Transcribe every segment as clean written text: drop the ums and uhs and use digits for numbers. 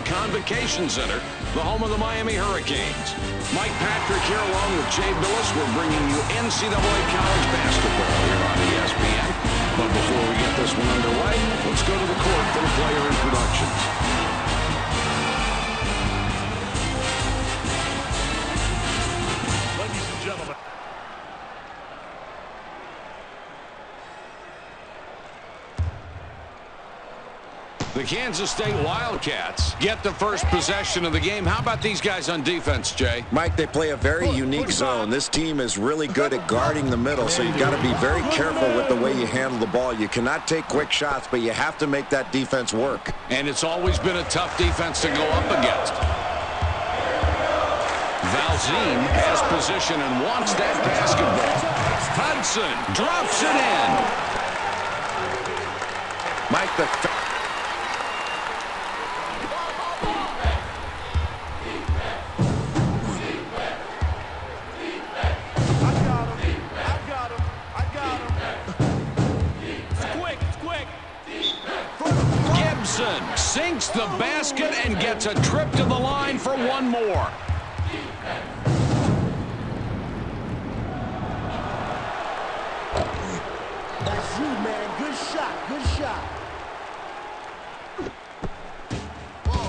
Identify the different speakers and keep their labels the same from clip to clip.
Speaker 1: Convocation Center, the home of the Miami Hurricanes. Mike Patrick here along with Jay Billis. We're bringing you NCAA College Basketball here on ESPN. But before we get this one underway, let's go to the court for the player introductions.
Speaker 2: Ladies and gentlemen.
Speaker 1: The Kansas State Wildcats get the first possession of the game. How about these guys on defense, Jay?
Speaker 3: Mike, they play a very unique zone. This team is really good at guarding the middle, so you've got to be very careful with the way you handle the ball. You cannot take quick shots, but you have to make that defense work.
Speaker 1: And it's always been a tough defense to go up against. Valzine has position and wants that basketball. Hudson drops it in.
Speaker 3: Mike, the...
Speaker 1: Sinks the basket and gets a trip to the line for one more.
Speaker 4: That's you, man. Good shot. Good shot.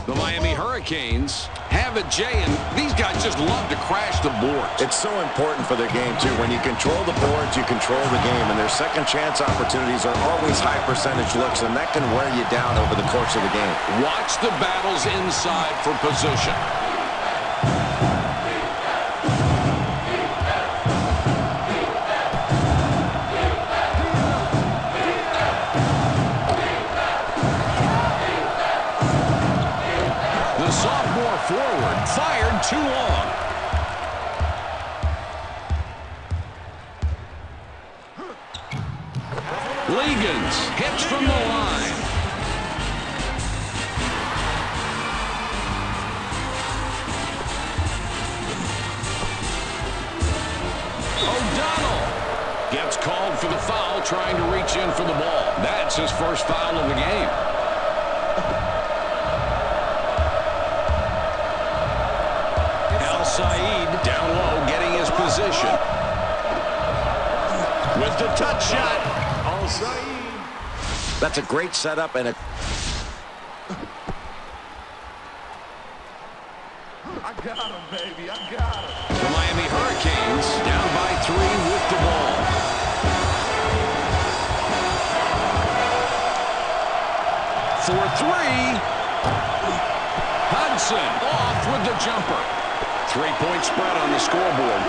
Speaker 1: The Miami Hurricanes have it, Jay, and these guys just love to crash the boards.
Speaker 3: It's so important for their game, too. When you control the boards, you control the game, and their second chance opportunities are always high percentage looks, and that can wear you down over the course of the game.
Speaker 1: Watch the battles inside for position. Forward, fired too long. Legans hits from the line. O'Donnell gets called for the foul, trying to reach in for the ball. That's his first foul of the game. Saeed down low, getting his position. With the touch shot. Saeed.
Speaker 3: That's a great setup and a...
Speaker 2: I got him, baby. I got him.
Speaker 1: The Miami Hurricanes down by 3 with the ball. For 3. Hudson off with the jumper. 3-point spread on the scoreboard.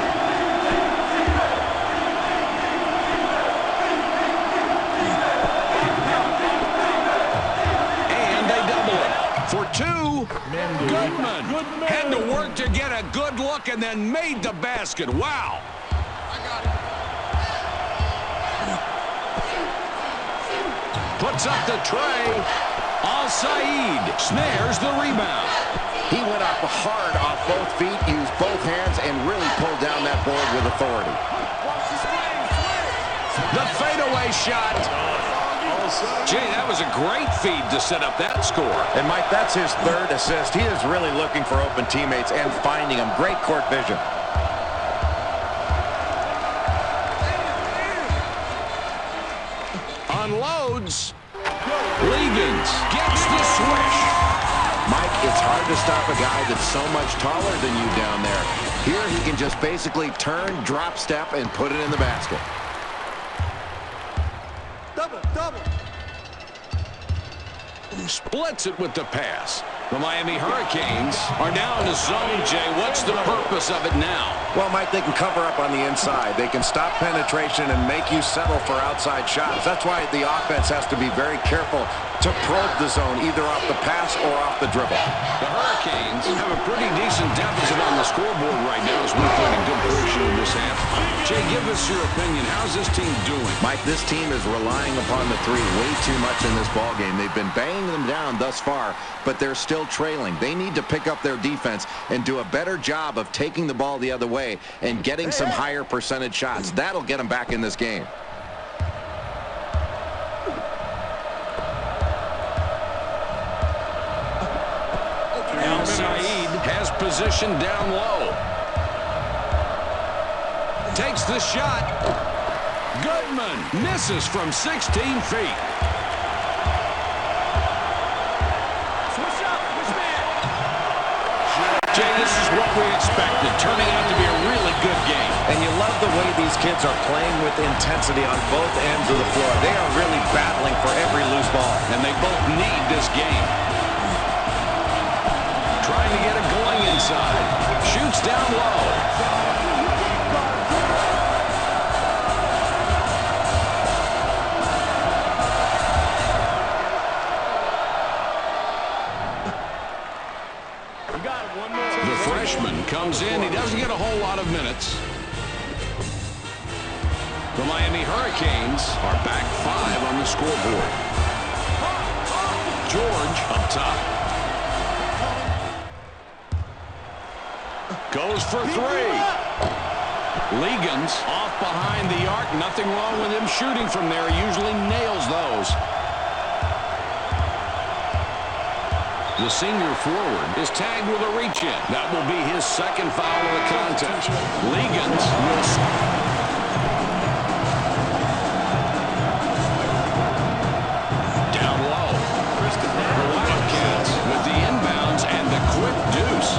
Speaker 1: And they double it. For 2, Goodman had to work to get a good look and then made the basket. Wow. Puts up the tray. Al-Saeed snares the rebound.
Speaker 3: He went up hard off both feet, used both hands, and really pulled down that board with authority.
Speaker 1: The fadeaway shot. Gee, that was a great feed to set up that score.
Speaker 3: And, Mike, that's his 3rd assist. He is really looking for open teammates and finding them. Great court vision.
Speaker 1: Unloads. Legans gets the swish.
Speaker 3: Mike, it's hard to stop a guy that's so much taller than you down there. Here he can just basically turn, drop step, and put it in the basket.
Speaker 4: Double.
Speaker 1: Splits it with the pass. The Miami Hurricanes are now in the zone, Jay. What's the purpose of it now?
Speaker 3: Well, Mike, they can cover up on the inside. They can stop penetration and make you settle for outside shots. That's why the offense has to be very careful to probe the zone, either off the pass or off the dribble.
Speaker 1: The Hurricanes have a pretty decent deficit on the scoreboard right now as we played a good portion of this half. Jay, give us your opinion. How's this team doing?
Speaker 3: Mike, this team is relying upon the 3 way too much in this ballgame. They've been banging them down thus far, but they're still trailing. They need to pick up their defense and do a better job of taking the ball the other way and getting some higher percentage shots. That'll get them back in this game.
Speaker 1: Al-Said has position down low. Takes the shot. Goodman misses from 16 feet.
Speaker 2: Switch up. Which man?
Speaker 1: Jay, this is what we expected, turning out to be a really good game.
Speaker 5: And you love the way these kids are playing with intensity on both ends of the floor. They are really battling for every loose ball.
Speaker 1: And they both need this game. Trying to get it going inside. Shoots down low. The freshman comes in. He doesn't get a whole lot of minutes. The Miami Hurricanes are back 5 on the scoreboard. George up top. Goes for 3. Ligon's off behind the arc. Nothing wrong with him shooting from there. He usually nails those. The senior forward is tagged with a reach-in. That will be his second foul of the contest. Ligon's will... Down low. The Wildcats with the inbounds and the quick deuce.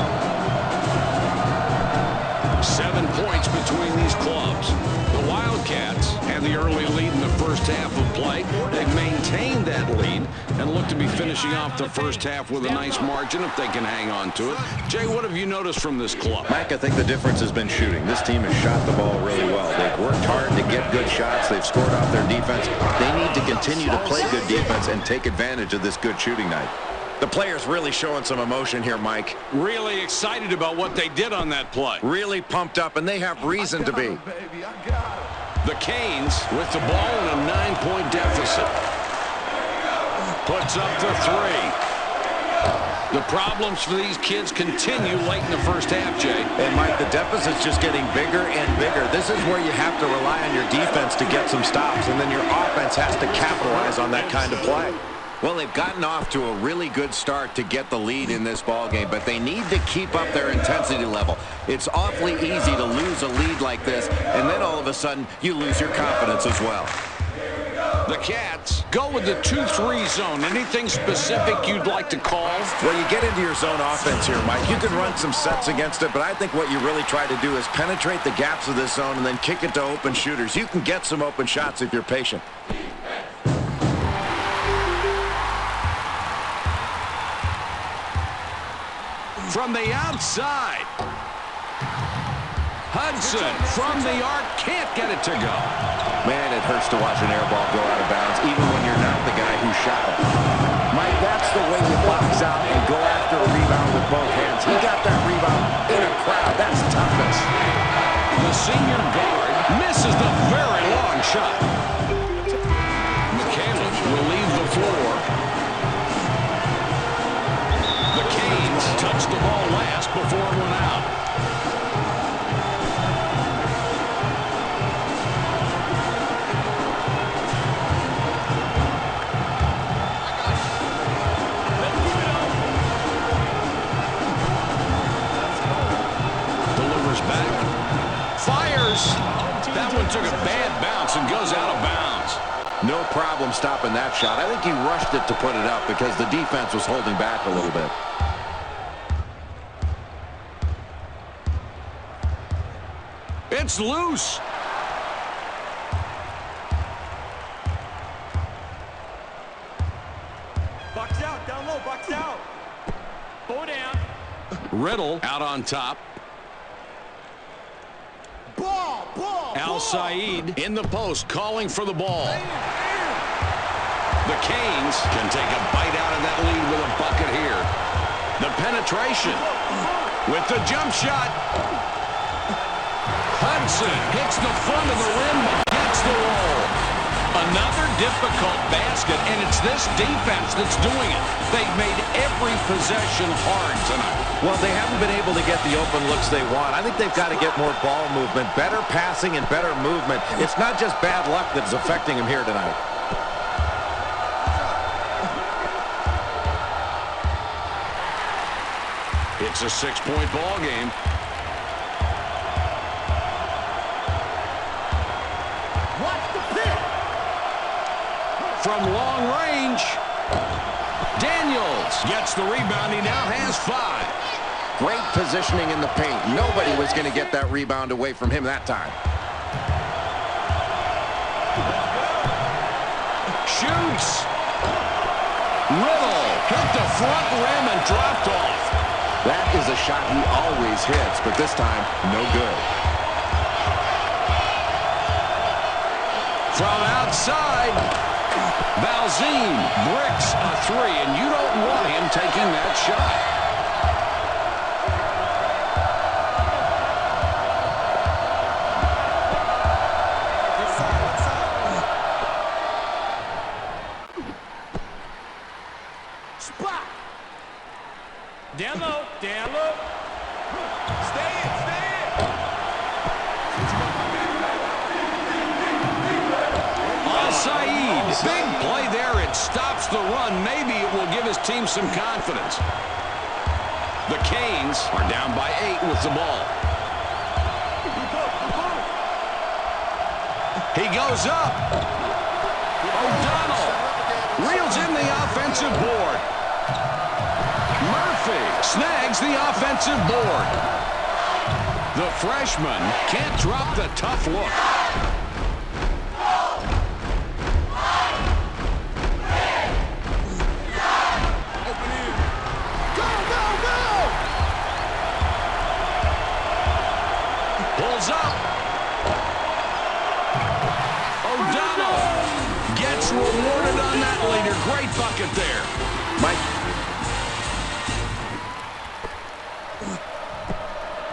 Speaker 1: 7 points between these clubs. The Wildcats had the early lead in the first half of play. They've maintained that lead and look to be finishing off the first half with a nice margin if they can hang on to it. Jay, what have you noticed from this club?
Speaker 3: Mike, I think the difference has been shooting. This team has shot the ball really well. They've worked hard to get good shots. They've scored off their defense. They need to continue to play good defense and take advantage of this good shooting night.
Speaker 5: The players really showing some emotion here, Mike.
Speaker 1: Really excited about what they did on that play.
Speaker 5: Really pumped up, and they have reason to be.
Speaker 2: Baby, I got him.
Speaker 1: The Canes with the ball in a 9-point deficit. Puts up the 3. The problems for these kids continue late in the first half, Jay.
Speaker 5: And, Mike, the deficit's just getting bigger and bigger. This is where you have to rely on your defense to get some stops, and then your offense has to capitalize on that kind of play.
Speaker 3: Well, they've gotten off to a really good start to get the lead in this ballgame, but they need to keep up their intensity level. It's awfully easy to lose a lead like this, and then all of a sudden, you lose your confidence as well.
Speaker 1: The Cats go with the 2-3 zone. Anything specific you'd like to call?
Speaker 5: Well, you get into your zone offense here, Mike. You can run some sets against it, but I think what you really try to do is penetrate the gaps of this zone and then kick it to open shooters. You can get some open shots if you're patient.
Speaker 1: From the outside. Hudson from the arc can't get it to go.
Speaker 3: Man, it hurts to watch an air ball go out of bounds, even when you're not the guy who shot it.
Speaker 5: Mike, that's the way you box out and go after a rebound with both hands. He got that rebound in a crowd. That's toughness.
Speaker 1: The senior guard misses the very long shot. McCallum will leave the floor. The Canes touched the ball last before it went out. Delivers back. Fires. That one took a bad bounce and goes out of bounds.
Speaker 3: No problem stopping that shot. I think he rushed it to put it up because the defense was holding back a little bit.
Speaker 1: It's loose.
Speaker 2: Box out, down low, box out. Go down.
Speaker 1: Riddle out on top.
Speaker 2: Ball.
Speaker 1: Al-Said in the post calling for the ball. The Canes can take a bite out of that lead with a bucket here. The penetration with the jump shot. Hudson hits the front of the rim but gets the roll. Another difficult basket, and it's this defense that's doing it. They've made every possession hard tonight.
Speaker 5: Well, they haven't been able to get the open looks they want. I think they've got to get more ball movement, better passing and better movement. It's not just bad luck that's affecting them here tonight.
Speaker 1: It's a 6-point ball game.
Speaker 4: Watch the pick.
Speaker 1: From long range, Daniels gets the rebound. He now has 5.
Speaker 3: Great positioning in the paint. Nobody was going to get that rebound away from him that time.
Speaker 1: Shoots. Riddle hit the front rim and dropped off.
Speaker 3: That is a shot he always hits, but this time, no good.
Speaker 1: From outside, Valzine bricks a 3, and you don't want him taking that shot.
Speaker 2: Down low, down low. Stay in, stay in.
Speaker 1: Al-Said, big play there. It stops the run. Maybe it will give his team some confidence. The Canes are down by 8 with the ball. He goes up. O'Donnell reels in the offensive board. Murphy snags the offensive board. The freshman can't drop the tough look. Pulls up. O'Donnell gets rewarded on that leader. Great bucket there.
Speaker 3: Mike.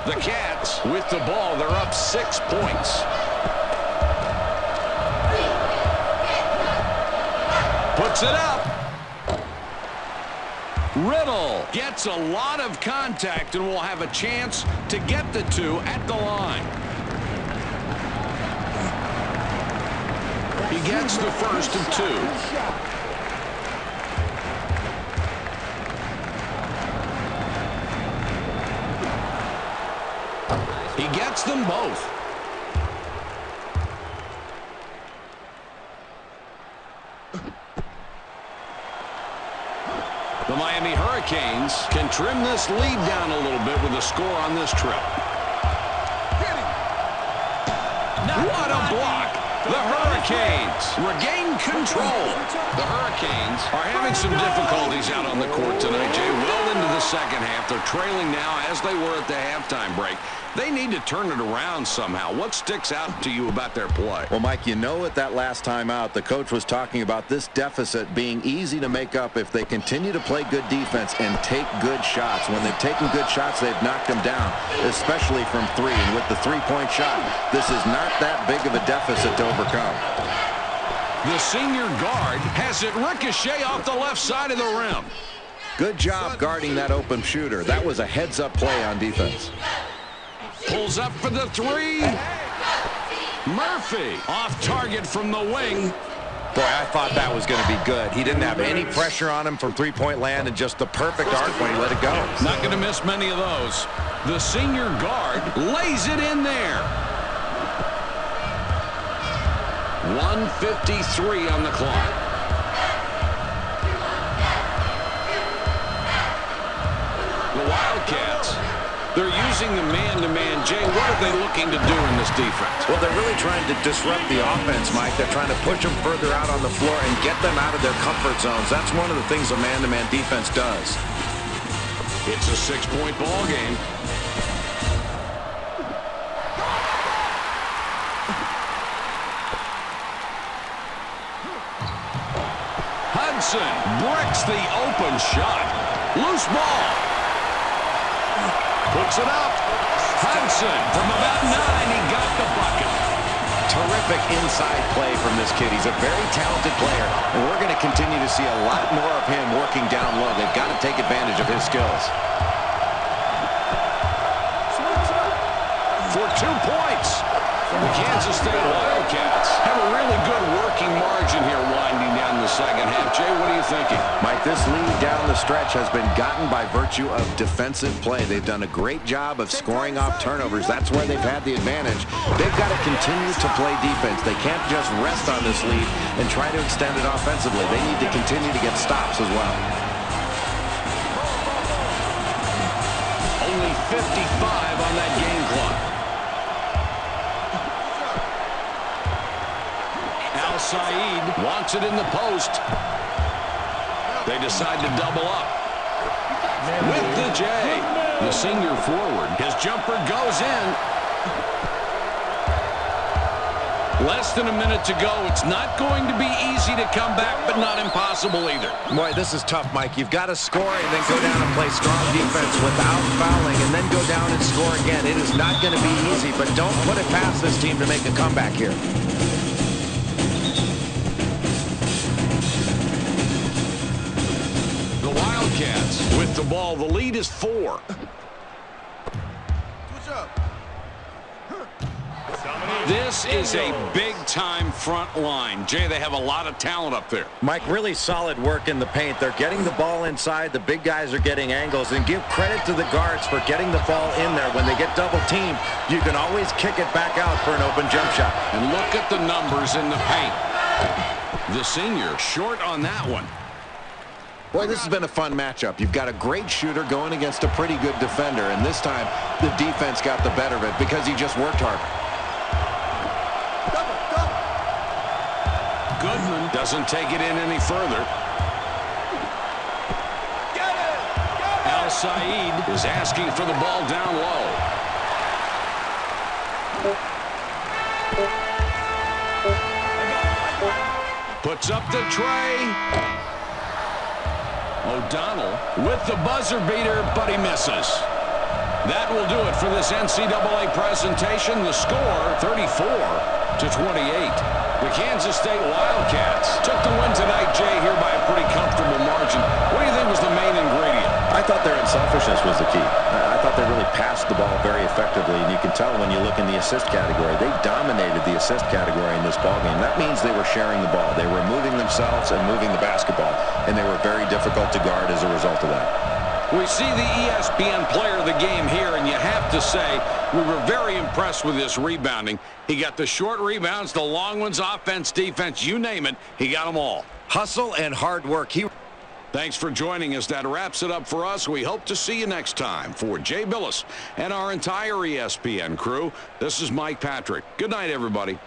Speaker 1: The Cats with the ball. They're up 6 points. Puts it up. Riddle gets a lot of contact and will have a chance to get the 2 at the line. He gets the first of 2. He gets them both. The Miami Hurricanes can trim this lead down a little bit with a score on this trip. What a block! The Hurricanes regain control. The Hurricanes are having some difficulties out on the court tonight, Jay. Well into the second half. They're trailing now as they were at the halftime break. They need to turn it around somehow. What sticks out to you about their play?
Speaker 3: Well, Mike, you know at that last time out, the coach was talking about this deficit being easy to make up if they continue to play good defense and take good shots. When they've taken good shots, they've knocked them down, especially from 3. And with the three-point shot, this is not that big of a deficit to overcome.
Speaker 1: The senior guard has it ricochet off the left side of the rim.
Speaker 3: Good job guarding that open shooter. That was a heads-up play on defense.
Speaker 1: Pulls up for the 3. Murphy off target from the wing.
Speaker 5: Boy, I thought that was going to be good. He didn't have any pressure on him from three-point land and just the perfect arc when he let it go.
Speaker 1: Not going to miss many of those. The senior guard lays it in there. 1:53 on the clock. The Wildcats, they're using the man-to-man. Jay, what are they looking to do in this defense?
Speaker 5: Well, they're really trying to disrupt the offense, Mike. They're trying to push them further out on the floor and get them out of their comfort zones. That's one of the things a man-to-man defense does.
Speaker 1: It's a 6-point ball game. Hudson bricks the open shot. Loose ball. Puts it up. Hudson from about 9. He got the bucket.
Speaker 3: Terrific inside play from this kid. He's a very talented player, and we're going to continue to see a lot more of him working down low. They've got to take advantage of his skills.
Speaker 1: For 2 points, the Kansas State Wildcats have a really good working margin here winding down the second half. Jay, what are you thinking?
Speaker 3: Mike, this lead down the stretch has been gotten by virtue of defensive play. They've done a great job of scoring off turnovers. That's where they've had the advantage. They've got to continue to play defense. They can't just rest on this lead and try to extend it offensively. They need to continue to get stops as well.
Speaker 1: Only 55 on that game clock. Saeed wants it in the post. They decide to double up. With the J. The senior forward. His jumper goes in. Less than a minute to go. It's not going to be easy to come back, but not impossible either.
Speaker 5: Boy, this is tough, Mike. You've got to score and then go down and play strong defense without fouling and then go down and score again. It is not going to be easy, but don't put it past this team to make a comeback here.
Speaker 1: Wildcats with the ball. The lead is 4. This is a big-time front line. Jay, they have a lot of talent up there.
Speaker 5: Mike, really solid work in the paint. They're getting the ball inside. The big guys are getting angles. And give credit to the guards for getting the ball in there. When they get double-teamed, you can always kick it back out for an open jump shot.
Speaker 1: And look at the numbers in the paint. The senior short on that one.
Speaker 3: Boy, this has been a fun matchup. You've got a great shooter going against a pretty good defender, and this time the defense got the better of it because he just worked harder.
Speaker 1: Goodman doesn't take it in any further. Al Saeed is asking for the ball down low. Puts up the tray. O'Donnell with the buzzer beater, but he misses. That will do it for this NCAA presentation. The score, 34-28. The Kansas State Wildcats took the win tonight, Jay, here by a pretty comfortable margin. What do you think was the main ingredient?
Speaker 5: I thought their unselfishness was the key. I thought they really passed the ball very effectively, and you can tell when you look in the assist category. They dominated the assist category in this ballgame. That means they were sharing the ball. They were moving themselves and moving the basketball, and they were very difficult to guard as a result of that.
Speaker 1: We see the ESPN player of the game here, and you have to say we were very impressed with his rebounding. He got the short rebounds, the long ones, offense, defense, you name it. He got them all.
Speaker 5: Hustle and hard work.
Speaker 1: Thanks for joining us. That wraps it up for us. We hope to see you next time. For Jay Billis and our entire ESPN crew, this is Mike Patrick. Good night, everybody.